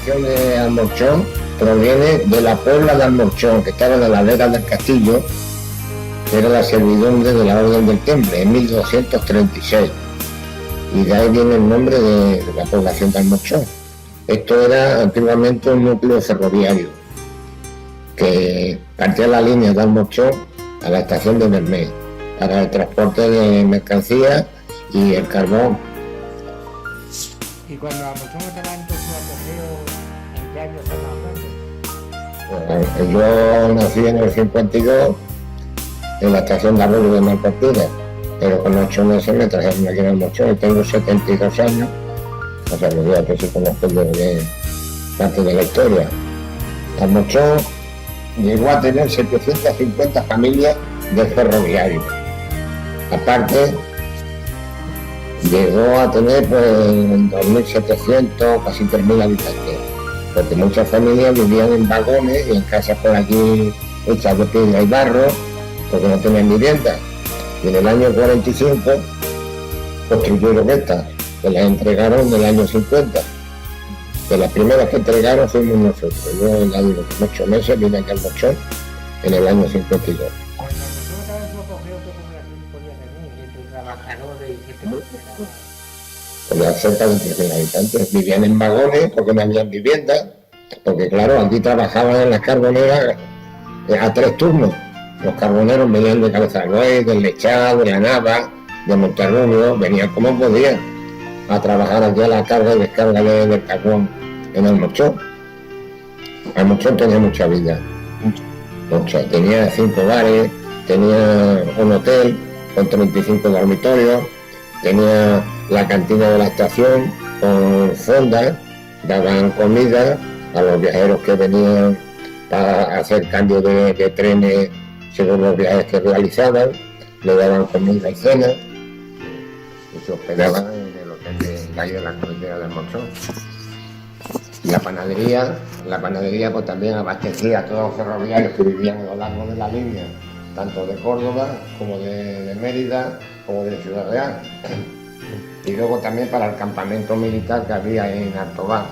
denominación de Almorchón proviene de la Puebla de Almorchón, que estaba en la ladera del castillo, que era la servidumbre de la Orden del Temple, en 1236. Y de ahí viene el nombre de la población de Almorchón. Esto era antiguamente un núcleo ferroviario, que partía la línea de Almorchón a la estación de Bermé, para el transporte de mercancías y el carbón. Y cuando Almorchón estaba en todo su apogeo, ¿en qué año estaba hablando? Yo nací en el 52 en la estación de Arroyo de Malpartida, pero con 8 meses me trajeron aquí en Almorchón y tengo 72 años, o sea, que ya que sí conozco de parte de la historia. Almorchón llegó a tener 750 familias de ferroviarios. Aparte, llegó a tener pues 2.700, casi 3.000 habitantes, porque muchas familias vivían en vagones y en casas por aquí hechas de piedra y barro, porque no tenían vivienda. Y en el año 45 construyeron estas, que las entregaron en el año 50. De las primeras que entregaron fuimos nosotros. Yo, ya digo, con 8 meses vine aquí al Almorchón en el año 52. Cuando Almorchón estaba en su apogeo, ¿qué población podía tener? Entre trabajadores y gente Había cerca de 3.000 habitantes, vivían en vagones porque no habían vivienda, porque claro, aquí trabajaban en las carboneras a 3 turnos. Los carboneros venían de Cabeza del Buey, del Lechado, de la Nava, de Monterrubio, venían como podían a trabajar aquí a la carga y descarga del carbón en Almorchón. Almorchón tenía mucha vida, mucha. Tenía 5 bares, tenía un hotel con 35 dormitorios, tenía la cantina de la estación con fondas, daban comida a los viajeros que venían para hacer cambio de trenes según los viajes que realizaban, le daban comida y cena y se hospedaban en el hotel de calle de la carretera de Almorchón. La panadería pues también abastecía a todos los ferroviarios que vivían a lo largo de la línea, tanto de Córdoba como de Mérida como de Ciudad Real. Y luego también para el campamento militar que había en Artobá,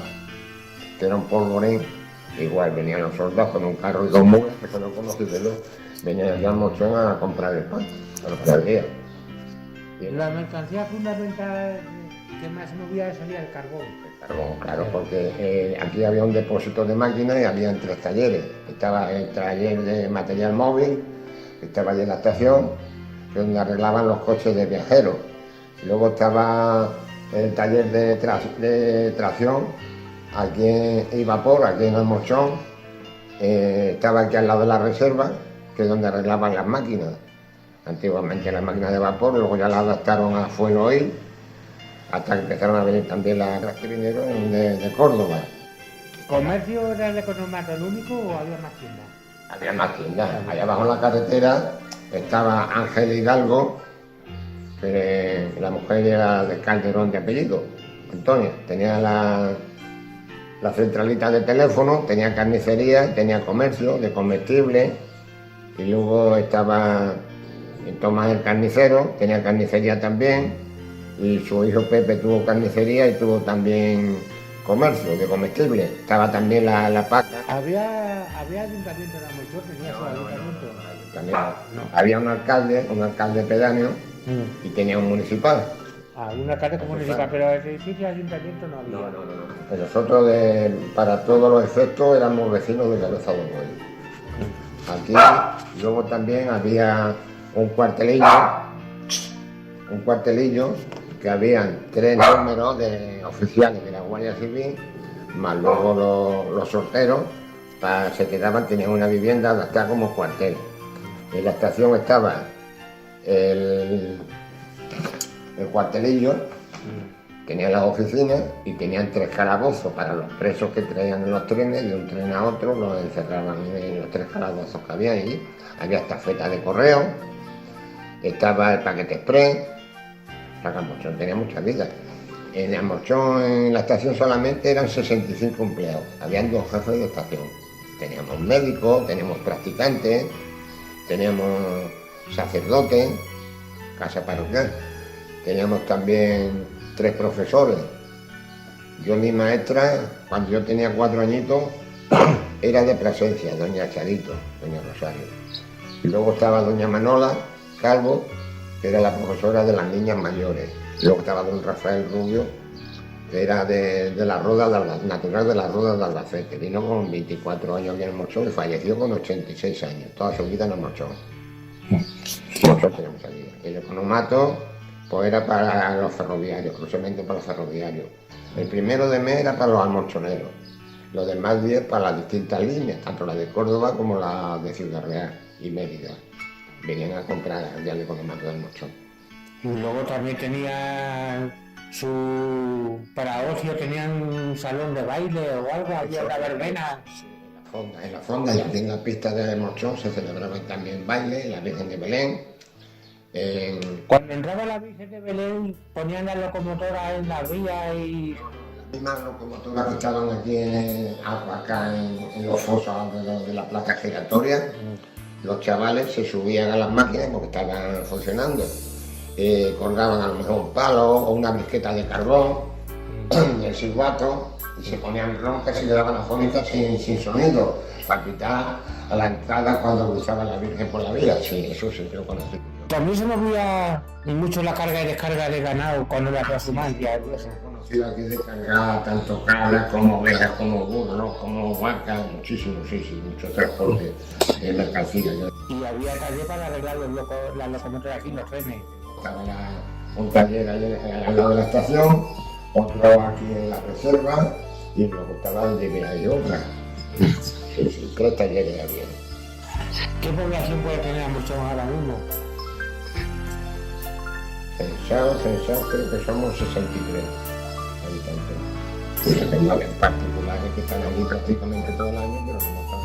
que era un polvorín. Igual venían los soldados con un carro y 2 mulas, que no conocí de luz, venían aquí a Almorchón a comprar el pan, a los panaderías. La mercancía fundamental que más movía sería el carbón. Carbón, claro, porque aquí había un depósito de máquinas y había 3 talleres. Estaba el taller de material móvil, estaba allí en la estación, donde arreglaban los coches de viajeros. Luego estaba el taller de tracción, aquí en Vapor, aquí en Almorchón. Estaba aquí al lado de la reserva, que es donde arreglaban las máquinas. Antiguamente las máquinas de vapor, luego ya las adaptaron a fuel oil, hasta que empezaron a venir también las trastrineros de Córdoba. ¿Comercio era el economato el único o había más tiendas? Había más tiendas. Allá abajo en la carretera estaba Ángel Hidalgo, que la mujer era de Calderón de apellido, Antonio. Tenía la centralita de teléfono, tenía carnicería, tenía comercio de comestibles, y luego estaba Tomás el carnicero, tenía carnicería también, y su hijo Pepe tuvo carnicería y tuvo también comercio de comestibles. Estaba también la paca. ¿Había ayuntamiento en Almorchón? ¿Tenía su ayuntamiento? También había un alcalde pedáneo y tenía un municipal. Un alcalde municipal, pero el edificio de ayuntamiento no había. No. Pero nosotros, para todos los efectos, éramos vecinos de Cabeza del Buey. Aquí luego también había un cuartelillo que habían 3 números de oficiales de la Guardia Civil, más luego los sorteros, se quedaban, tenían una vivienda adaptada como cuartel. En la estación estaba el cuartelillo, tenía las oficinas y tenían 3 calabozos para los presos que traían en los trenes, de un tren a otro los encerraban en los 3 calabozos que había allí. Había estafeta de correo, estaba el paquete express. Almorchón tenía mucha vida. En Almorchón, en la estación solamente eran 65 empleados, habían 2 jefes de estación. Teníamos médicos, teníamos practicantes, teníamos sacerdotes, casa parroquial. Teníamos también 3 profesores Yo mi maestra, cuando yo tenía 4 añitos, era de Plasencia, doña Charito, doña Rosario. Y luego estaba doña Manola Calvo, que era la profesora de las niñas mayores. Y luego estaba don Rafael Rubio, que era de la Roda natural de la Roda de Albacete. Vino con 24 años aquí en el Morchón y falleció con 86 años, toda su vida en el Morchón. Nosotros tenemos aquí. El economato pues era para los ferroviarios, exclusivamente para los ferroviarios. El 1 de mes era para los almorchoneros. Los demás días para las distintas líneas, tanto la de Córdoba como la de Ciudad Real y Mérida. Venían a comprar ya el economato del Morchón. Y luego también tenían para ocio, tenían un salón de baile o algo, había una verbena. En la fonda, ya en la pista del Morchón se celebraban también baile, la Virgen de Belén. Cuando entraba la Virgen de Belén ponían las locomotoras en la vía y... Las mismas locomotoras que estaban aquí acá en los fosos de la plaza giratoria, los chavales se subían a las máquinas porque estaban funcionando. Colgaban a lo mejor un palo o una brisqueta de carbón del silbato y se ponían roncas y le daban la fónica sin sonido, para quitar a la entrada cuando cruzaba la Virgen por la vía. Sí, eso sí que lo conocí. También se movía mucho la carga y descarga de ganado cuando la transhumancia. Conocido aquí descargar tanto cabras como ovejas, como burros, como vacas, muchísimo, mucho transporte de mercancía. Y había taller para arreglar las locomotoras aquí en los trenes. Estaba un taller al lado de la estación, otro aquí en la reserva y luego estaba el de Vila y otra. Sí, 3 talleres había. ¿Qué población puede tener Morchón ahora mismo? Censados creo que somos 63 habitantes. Tengo particulares que están allí prácticamente todo el año, pero no están.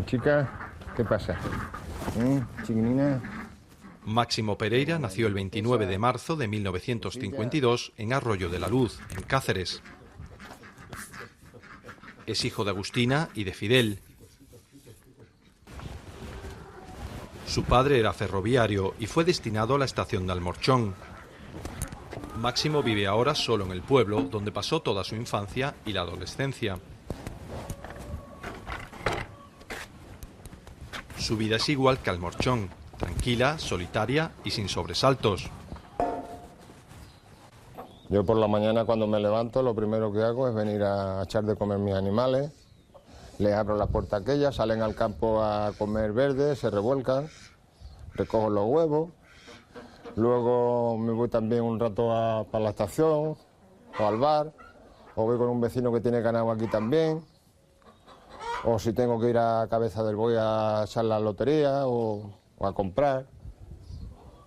Chica, ¿qué pasa? Chiquinina. Máximo Pereira nació el 29 de marzo de 1952 en Arroyo de la Luz, en Cáceres. Es hijo de Agustina y de Fidel. Su padre era ferroviario y fue destinado a la estación de Almorchón. Máximo vive ahora solo en el pueblo, donde pasó toda su infancia y la adolescencia. Su vida es igual que Almorchón, tranquila, solitaria y sin sobresaltos. Yo por la mañana cuando me levanto lo primero que hago es venir a echar de comer mis animales. Les abro la puerta a aquella, salen al campo a comer verde, se revuelcan, recojo los huevos. Luego me voy también un rato para la estación o al bar, o voy con un vecino que tiene ganado aquí también. o si tengo que ir a Cabeza del Buey a echar la lotería o a comprar.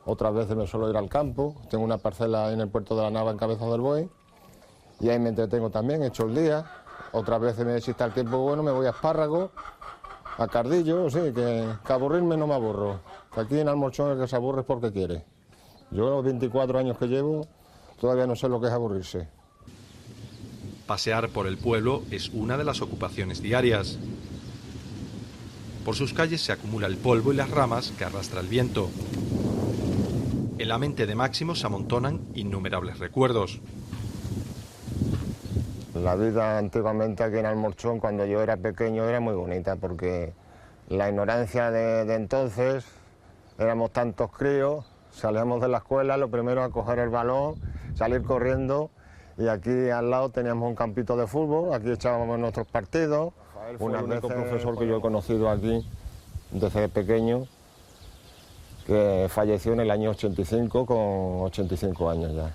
Otras veces me suelo ir al campo, tengo una parcela en el puerto de la Nava en Cabeza del Buey y ahí me entretengo también, echo el día. Otras veces, si está el tiempo bueno, me voy a Espárrago, a Cardillo, sí, que aburrirme no me aburro. Aquí en Almorchón el que se aburre es porque quiere. Yo los 24 años que llevo todavía no sé lo que es aburrirse. Pasear por el pueblo es una de las ocupaciones diarias. Por sus calles se acumula el polvo y las ramas que arrastra el viento. En la mente de Máximo se amontonan innumerables recuerdos. La vida antiguamente aquí en Almorchón, cuando yo era pequeño, era muy bonita porque la ignorancia de entonces, éramos tantos críos, salíamos de la escuela, lo primero a coger el balón, salir corriendo y aquí al lado teníamos un campito de fútbol, aquí echábamos nuestros partidos. Fue el único profesor que yo he conocido aquí desde pequeño, que falleció en el año 85 con 85 años ya.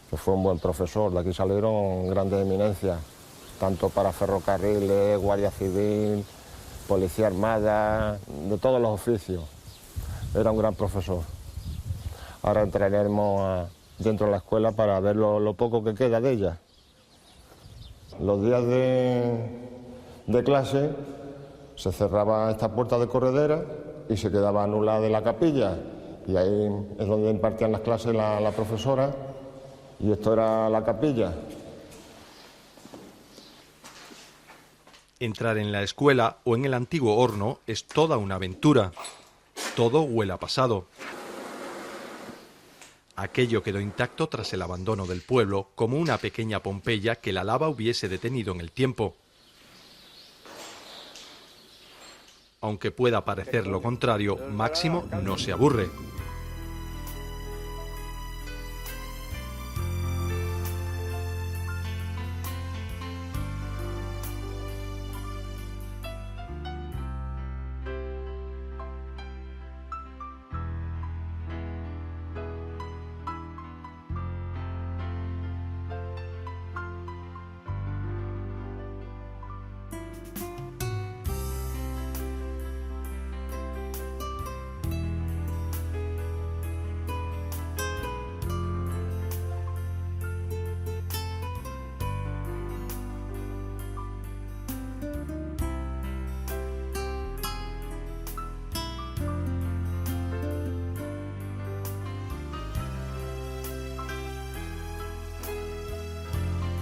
Que fue un buen profesor, de aquí salieron grandes eminencias, tanto para ferrocarriles, Guardia Civil, Policía Armada, de todos los oficios. Era un gran profesor. Ahora entraremos dentro de la escuela para ver lo poco que queda de ella. Los días de clase se cerraba esta puerta de corredera y se quedaba anulada de la capilla, y ahí es donde impartían las clases la profesora, y esto era la capilla. Entrar en la escuela o en el antiguo horno es toda una aventura. Todo huele a pasado. Aquello quedó intacto tras el abandono del pueblo, como una pequeña Pompeya que la lava hubiese detenido en el tiempo. Aunque pueda parecer lo contrario, Máximo no se aburre.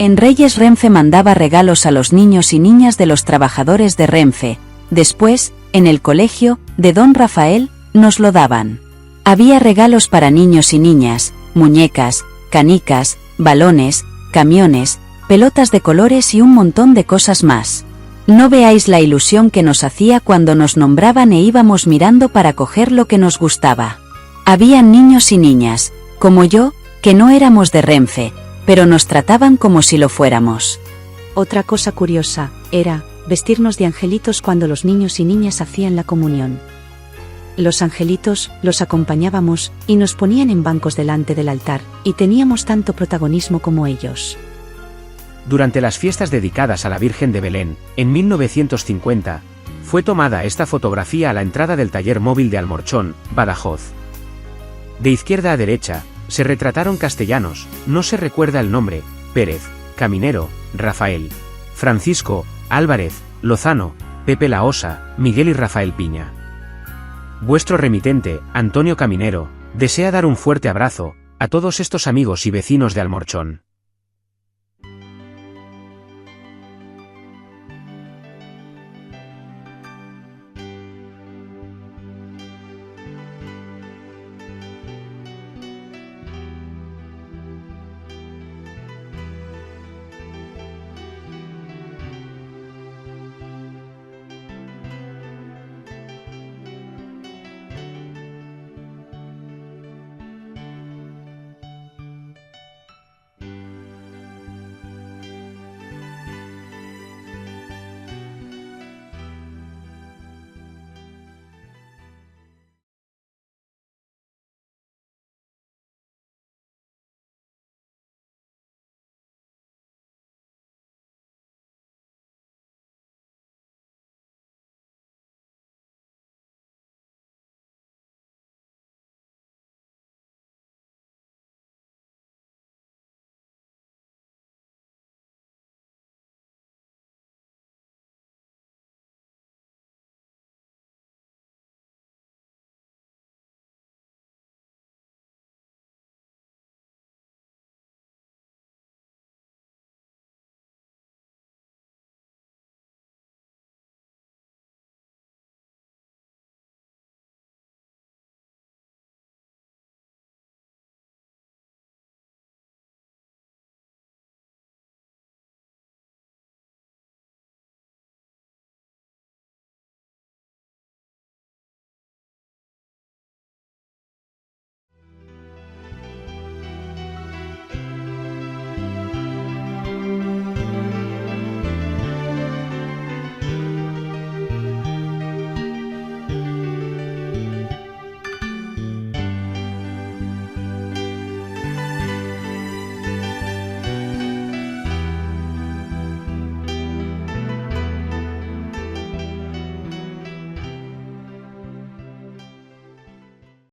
En Reyes Renfe mandaba regalos a los niños y niñas de los trabajadores de Renfe. Después, en el colegio, de don Rafael, nos lo daban. Había regalos para niños y niñas, muñecas, canicas, balones, camiones, pelotas de colores y un montón de cosas más. No veáis la ilusión que nos hacía cuando nos nombraban e íbamos mirando para coger lo que nos gustaba. Habían niños y niñas, como yo, que no éramos de Renfe, pero nos trataban como si lo fuéramos. Otra cosa curiosa, era vestirnos de angelitos cuando los niños y niñas hacían la comunión. Los angelitos los acompañábamos y nos ponían en bancos delante del altar, y teníamos tanto protagonismo como ellos. Durante las fiestas dedicadas a la Virgen de Belén, en 1950, fue tomada esta fotografía a la entrada del taller móvil de Almorchón, Badajoz. De izquierda a derecha, se retrataron castellanos, no se recuerda el nombre, Pérez, Caminero, Rafael, Francisco, Álvarez, Lozano, Pepe La Osa, Miguel y Rafael Piña. Vuestro remitente, Antonio Caminero, desea dar un fuerte abrazo a todos estos amigos y vecinos de Almorchón.